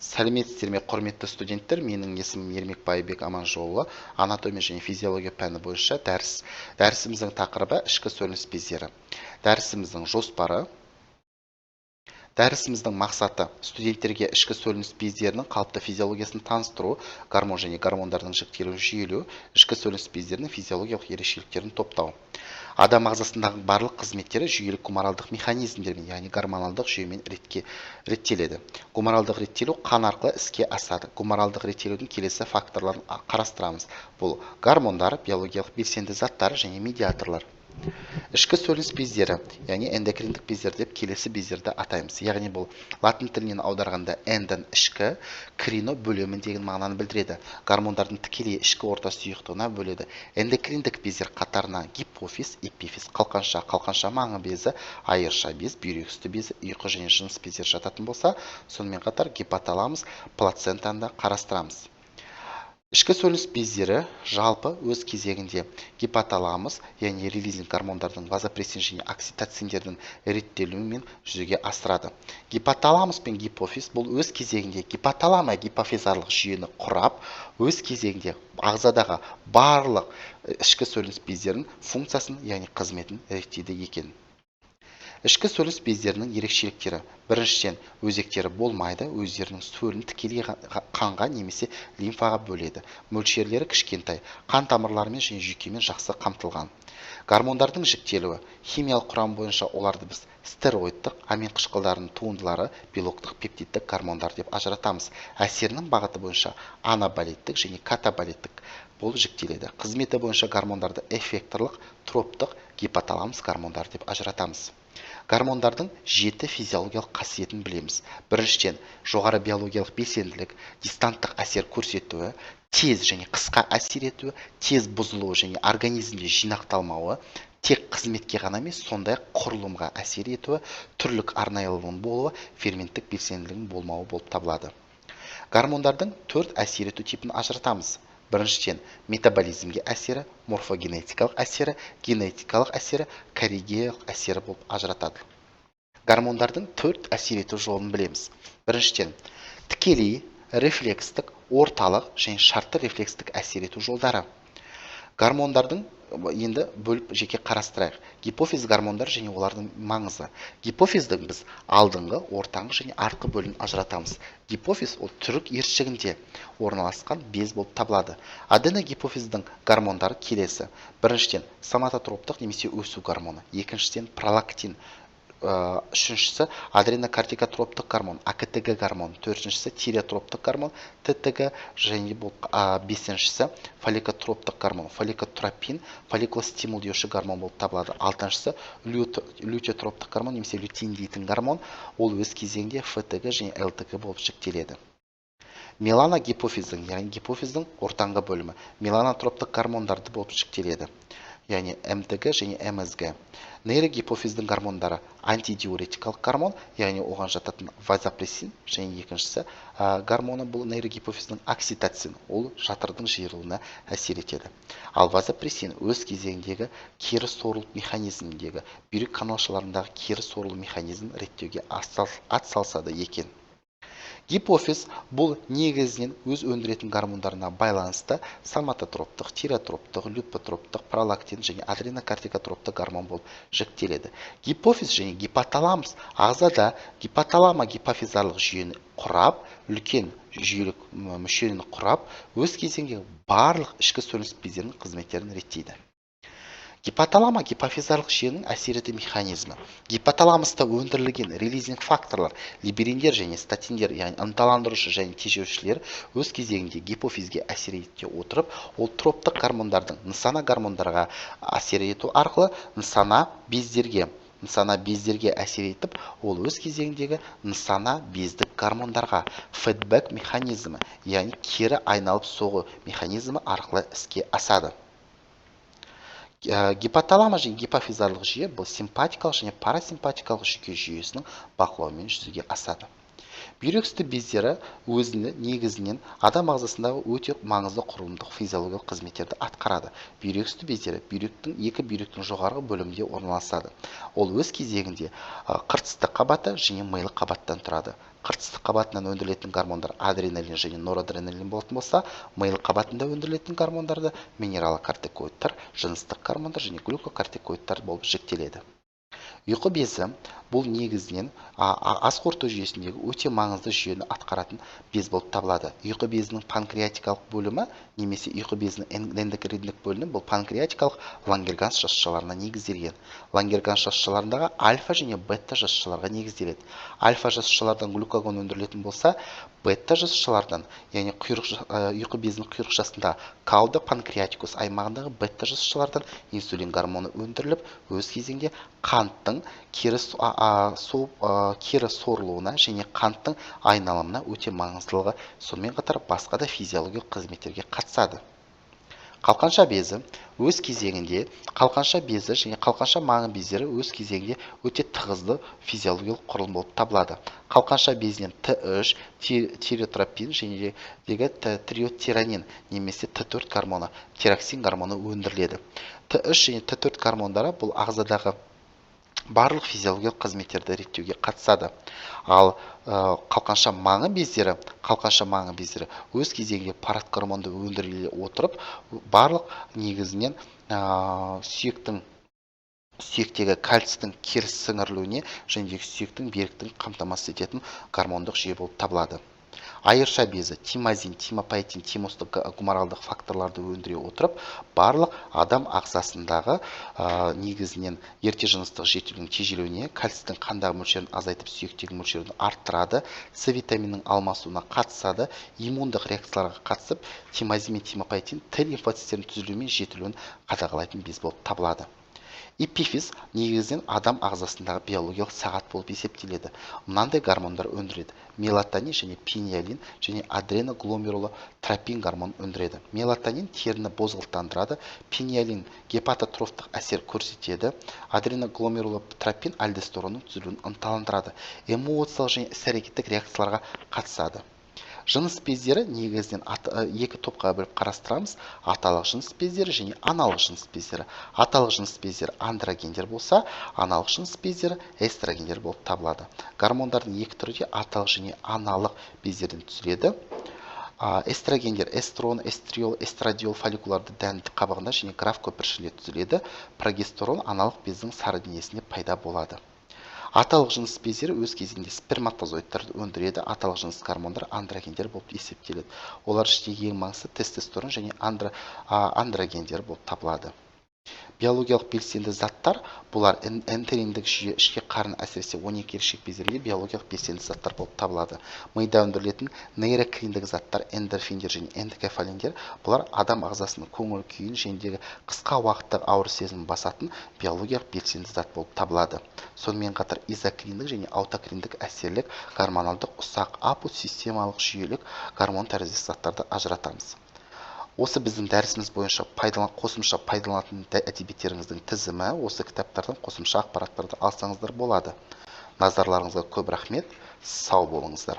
Сәлеметсіздер ме, құрметті студенттер, менің есімім Ермек Байбек Аманжолұлы. Анатомия және физиология пәні бойынша дәрісіміздің тақырыбы ішкі сөлініс бездері. Дәрісіміздің жоспары, дәрісіміздің мақсаты студенттерге ішкі сөлініс бездерінің қалыпты физиологиясын таныстыру, гормон және гормондардың жіктелу жүйелеу, ішкі сөлініс бездерінің физиологиялық ерекшеліктерін топтау. Адам ағзасындағы барлық қызметтері жүйелік гуморалдық механизмдермен, яғни гормоналдық жүйемен реттеледі. Гуморалдық реттелу қан арқылы іске асады. Гуморалдық реттелудің келесі факторларын қарастырамыз. Бұл гормондар, биологиялық белсенді заттар және медиаторлар. Ішкі сөлініс бездері, яғни эндокриндік бездер деп келесі бездерді атаймыз. Яғни бұл латын тілінен аударғанда эндон ішкі, крино бөлемін деген мағынаны білдіреді. Гормондардың тікелей ішкі орта сұйықтығына бөледі. Эндокриндік бездер қатарына гипофиз, эпифиз, қалқанша маңы безі, айырша без, бүйрек үсті безі, ұйқы және жыныс бездер жататын болса, сонымен қатар гипоталамус, плацентаны да қарастырамыз. Ішкі сөлініс бездері жалпы өз кезегінде гипоталамус, яғни релизинг гормондардың вазопрессин және окситоциндердің реттелуімен жүзеге асырады. Гипоталамус пен гипофиз бұл өз кезегінде гипоталама гипофизарлық жүйені құрап, өз кезегінде ағзадағы барлық ішкі сөлініс бездерінің функциясын, яғни қызметін реттейді екен. Ішкі сөлініс бездерінің ерекшеліктері. Біріншіден, өзектері болмайды, өздерінің сөлін тікелей қанға немесе лимфаға бөледі. Мөлшерлері кішкентай, қан тамырларымен және жүйкемен жақсы қамтылған. Гормондардың жіктелуі. Химиялық құрам бойынша оларды біз стероидтық, амин қышқылдарының туындылары, белоктық, пептидтік гормондар деп ажыратамыз. Әсерінің бағыты бойынша анаболиттік және катаболиттік болып жіктеледі. Қызметі бойынша гормондарды эффекторлық, троптық, гипоталамус гормондар деп ажыратамыз. Гормондардың 7 физиологиялық қасиетін білеміз. Біріншіден, жоғары биологиялық белсенділік, дистанттық әсер көрсетуі, тез және қысқа әсер етуі, тез бұзылуы және организмде жинақталмауы, тек қызметке ғана емес, сондай құрылымға әсер етуі, түрлік арнайылығының болуы, ферменттік белсенділігінің болмауы болып табылады. Гормондардың 4 әсер ету типін ажыратамыз. Біріншіден, метаболизмге әсері, морфогенетикалық әсері, генетикалық әсері, коррегиялық әсері болып ажыратады. Гормондардың 4 әсер ету жолын білеміз. Біріншіден, тікелей, рефлекстік, орталық және шартты рефлекстік әсер ету жолдары. Гормондардың енді бөліп жеке қарастырайық. Гипофиз гормондар және олардың маңызы. Гипофиздің біз алдыңғы, ортаңғы және артқы бөлігін ажыратамыз. Гипофиз ол түрік ершігінде орналасқан без болып табылады. Аденогипофиздің гормондары келесі. Біріншіден, соматотроптық немесе өсу гормоны. Екіншіден, пролактин. Үшіншісі адренокортикотроптық гормон, АКТГ гормон. Төртіншісі тиреотроптық гормон, ТТГ. Және бұл бесіншісі фолликотроптық гормон, фолликотропин, фолликулостимул деуші гормон болып табылады. Алтыншысы лютеотроптық гормон немесе лютеин дейтін гормон. Ол өз кезегінде ФТГ және ЛТГ болып жіктеледі. Меланогипофиздің, яғни гипофиздің ортаңғы бөлімі меланотроптық гормондарды болып жіктеледі. Яғни МТГ және МСГ. Нейрогипофиздің гормондары антидиуретикалық гормон, яғни оған жататын вазопрессин, және екіншісі гормоны бұл нейрогипофиздің окситоцин, ол жатырдың жиырылуына әсер етеді. Ал вазопрессин өз кезегіндегі кері сорылу механизміндегі бүйрек каналшаларындағы кері сорылу механизмін реттеуге атсалысады екен. Гипофиз бұл негізінен өз өндіретін гормондарына байланысты соматотроптық, тиреотроптық, лютеотроптық, пролактин және адренокортикотроптық гормон болып жіктеледі. Гипофиз және гипоталамус ағзада гипоталама гипофизарлық жүйені құрап, үлкен жүйелік мүшені құрап, өз кезеңде барлық ішкі сөлініс бездерінің қызметтерін реттейді. Гипоталама гипофизарлық жүйенің әсер ету механизмі. Гипоталамуста өндірілген релизинг факторлар, либериндер және статиндер, яғни ынталандырушы және тежеушілер өз кезегінде гипофизге әсер ете отырып, ол троптық гормондардың нысана гормондарға әсер ету арқылы нысана бездерге әсер етіп, ол өз кезегіндегі нысана бездік гормондарға фидбэк механизмі, яғни кері айналып соғу механизмі арқылы іске асады. Гипоталама және гипофизарлық жүйе бұл симпатикалық және парасимпатикалық жүйке жүйесінің бақылауымен жүзеге асады. бүйрек үсті бездері өзінің негізінен адам ағзасындағы өте маңызды құрылымдық физиологиялық қызметтерді атқарады. Бүйрек үсті бездері екі бүйректің жоғарғы бөлімінде орналасады. Ол өз кезегінде қыртысты қабаты және мыйлы қабаттан тұрады. Қыртысты қабатынан өндірілетін гормондар адреналин және норадреналин болатын болса, мыйлы қабатында өндірілетін гормондарды минералокортикоидтар, жыныстық гормондар және глюкокортикоидтар болып жіктеледі. Ұйқы безі бұл негізінен ас қорыту жүйесіндегі өте маңызды жүйені атқаратын без болып табылады. Ұйқы безінің панкреатикалық бөлімі немесе ұйқы безінің эндокриндік бөлімі бұл панкреатикалық лангерганс жасушаларына негізделген. Лангерганс жасушаларындағы альфа және бета жасушаларға негізделеді. Альфа жасушалардан глюкагон өндірілетін болса, бета жасушалардан, яғни ұйқы безінің құйрықшасында кауда панкреатикус аймағындағы бета жасушалардан инсулин гормоны өндіріліп, өз кезеңде қанттың кері сорылуына және қанттың айналымына өте маңыздылығы, сонымен қатар басқа да физиологиялық қызметтерге қатысады. Қалқанша безі өз кезегінде қалқанша безі және қалқанша маңы бездері өз кезегінде өте тығызды физиологиялық құрылым болып табылады. Қалқанша безінен Т3, тиротропин және триотеранин немесе Т4 гормоны, тироксин гормоны өндіріледі. Т3 және Т4 гормондары бұл ағзадағы барлық физиологиялық қызметтерді реттеуге қатысады. Ал қалқанша маңы бездері өз кезегінде парат гормонды өндіріле отырып, барлық негізінен сүйектегі кальцийдің кері сіңірілуіне және сүйектің беріктігін қамтамасыз ететін гормондық жүйе болып табылады. Айырша безі тимазин, тимопаэтин, тимостық гуморалдық факторларды өндіре отырып, барлық адам ағзасындағы негізінен ерте жыныстық жетілудің тежелуіне, кальцийдің қандағы мөлшерін азайтып, сүйектегі мөлшерін арттырады, С витаминінің алмасуына қатысады, иммундық реакцияларға қатысып, тимазин мен тимопаэтин Т лимфоциттерінің түзілуі мен жетілуін қадағалайтын без болып табылады. Эпифиз негізінен адам ағзасындағы биологиялық сағат болып есептеледі. Мынандай гормондар өндіреді: мелатонин және пениалин және адреногломерулотропин гормон өндіреді. Мелатонин теріні бозғылттандырады, пениалин гепатотрофтық әсер көрсетеді, адреногломерулотропин альдостеронның түзілуін ынталандырады, эмоциялық және іс-әрекеттік реакцияларға қатысады. Жыныс бездері негізінен екі топқа бөліп қарастырамыз: аталық жыныс бездері және аналық жыныс бездері. Аталық жыныс бездері андрогендер болса, аналық жыныс бездері эстрогендер болып табылады. Гормондардың екі түрі де аталық және аналық бездерден түзіледі. Эстрогендер эстрон, эстриол, эстрадиол фолликуларды дәнді қабығында және граф көпіршінде түзіледі. Прогестерон аналық бездің сары денесінде пайда болады. Аталық жыныс бездері өз кезегінде сперматозоидтарды өндіреді. Аталық жыныс гормондар андрогендер болып есептеледі. Олар ішіндегі ең маңызды тестостерон және андрогендер болып табылады. Биологиялық белсенді заттар, бұлар энтериндік жүйе, ішке қарын, әсіресе 12 ерекшелік бездерінде биологиялық белсенді заттар болып табылады. Мида өндірілетін нейрокиндік заттар, эндорфиндер және эндокефалиндер, бұлар адам ағзасының көңіл күйін және қысқа уақытта ауыр сезім басатын биологиялық белсенді зат болып табылады. Сонымен қатар изокриндік және аутокриндік әсерлік гормоналдық ұсақ апосистемалық жүйелік гормон тәріздес заттарды ажыратамыз. Осы біздің дәрісіміз бойынша қосымша пайдаланатын әдебиеттеріңіздің тізімі, осы кітаптардан қосымша ақпараттарды алсаңыздар болады. Назарларыңызға көп рахмет, сау болыңыздар.